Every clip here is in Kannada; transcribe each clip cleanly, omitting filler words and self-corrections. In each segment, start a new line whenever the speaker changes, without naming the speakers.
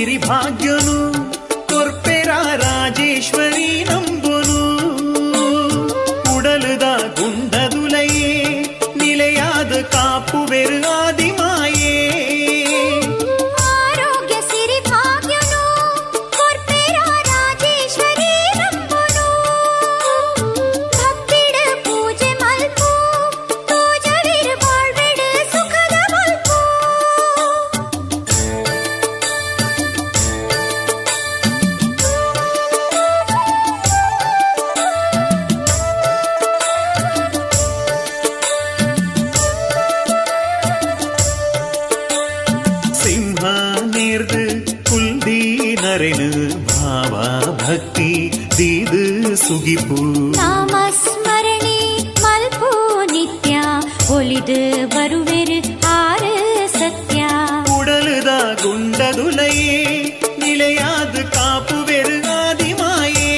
ಸಿರಿಭಾಗ್ಯನು ಕೊರ್ಪೆರ ರಾಜೇಶ್ವರಿ ನಂಬುನು ಉಡಲುದ ಗುಂಡದುಲಯೇ ನಿಲೆಯಾದ ಕಾಪುವೆರು ಆದಿಮಾಯೇ
ಆರೋಗ್ಯ ಸಿರಿಭಾಗ್ಯನು ಕೊರ್ಪೆರ ರಾಜೇಶ್ವರಿ ನಂಬುನು ಭಕ್ತಿಡ ಪೂಜೆ ಮಲ್ಪು ತೋಜವಿರು ಬಾಳ್ವೆಡ ಸುಖದ ಮಲ್ಪು
ಸಿಂಹ ನೇರ್ದು ಕುಲ್ದಿ ನರೆನು ಭಾವ ಭಕ್ತಿ ದೀದು ಸುಗಿಪು
ನಾಮಸ್ಮರಣೆ ಮಲ್ಪು ನಿತ್ಯ ಒಲಿದು ಬರುವೆರು ಆರು ಸತ್ಯ
ಉಡಲುದ ಗುಂಡದುಲಯೇ ನಿಲೆಯಾದ ಕಾಪುವೆರು ಆದಿಮಾಯೇ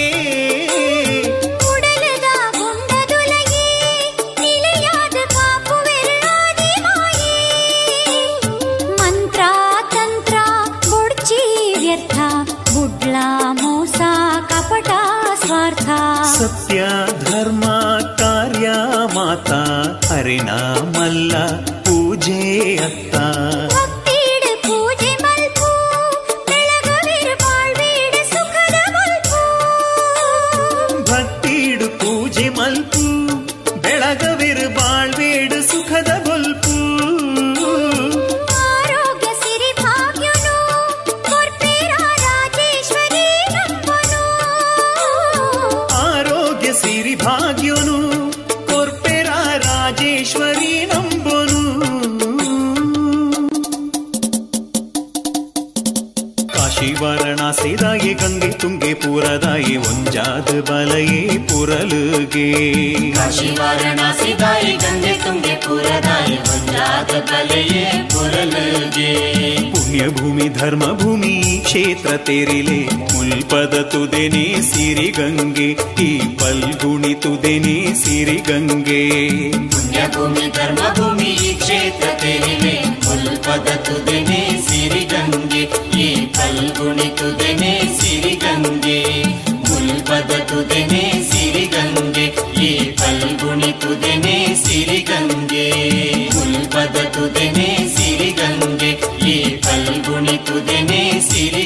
ಉಡಲದ ಗುಂಡದುಲಯೇ ನಿಲೆಯಾದ ಕಾಪುವೆರು ಆದಿಮಾಯೇ ಮಂತ್ರ ತಂತ್ರ ಬೊಡ್ಚಿ ವ್ಯರ್ಥ ಬುಡ್ಲ ಮೋಸ ಕಪಟ ಸ್ವಾರ್ಥ
ಸತ್ಯ ಧರ್ಮ ಕಾರ್ಯ ಮಾತಾ ಹರಿಣ ಮಲ್ಲ ಪೂಜೆ ಅತ್ತ
ಭಕ್ತಿಡ ಪೂಜೆ ಮಲ್ಪು ಬೆಳಗವಿರು ಬಾಳ್ವೇಡ ಸುಖದ ಮಲ್ಪು
ಭಕ್ತಿಡು ಪೂಜೆ ಮಲ್ಪು ಬೆಳಗವಿರು ಬಾಳ್ವೇಡು ಸುಖದ ಬಲ್ಪು
ಆರೋಗ್ಯ ಸಿರಿಭಾಗ್ಯನು ಕೊರ್ಪೆರ ರಾಜೇಶ್ವರಿ ನಂಬುನು
ಆರೋಗ್ಯ ಸಿರಿಭಾಗ್ಯನು ಕೊರ್ಪೆರ ರಾಜೇಶ್ವರಿ ನಂಬನು ಕಾಶಿ ವಾರಣಾಸಿದಾಯೆ ಗಂಗೆ ತುಂಗೆ ಪೂರದಾಯೆ ಒಂಜಾದ ಬಲಯೇ ಪುರಲುಗೆ
ಕಾಶಿ ವಾರಣಾಸಿದಾಯಿ ಗಂಗೆ ತುಂಗೆ ಪುರದಾಯಿ ಒಂದಾದ ಬಲೆಯೇ ಪುರಲುಗೆ
ಪುಣ್ಯ ಭೂಮಿ ಧರ್ಮ ಭೂಮಿ ಕ್ಷೇತ್ರ ತೇರಿಲೆ ಮುಲ್ಪದ ತುದೆನೆ ಸಿರಿಗಂಗೆ ಈ ಪಲ್ಗುಣಿ ತುದೆನೆ ಸಿರಿಗಂಗೆ
ಪುಣ್ಯಭೂಮಿ ಧರ್ಮಭೂಮಿ ಈ ಕ್ಷೇತ್ರ ತೆರಿಲೆ ಮುಲ್ಪದ ತುದೆನೆ ಸಿರಿಗಂಗೆ ಈ ಫಲ್ಗುಣಿ ತುದೆನೆ ಸಿರಿಗಂಗೆ ಮುಲ್ಪದ ತುದೆನೆ ಸಿರಿಗಂಗೆ ಈ ಫಲ್ಗುಣಿ ತುದೆನೆ ಸಿರಿಗಂಗೆ ಮುಲ್ಪದ ತುದೆನೆ ಸಿರಿಗಂಗೆ ಈ ಫಲ್ಗುಣಿ ತುದೆನೆ ಸಿರಿ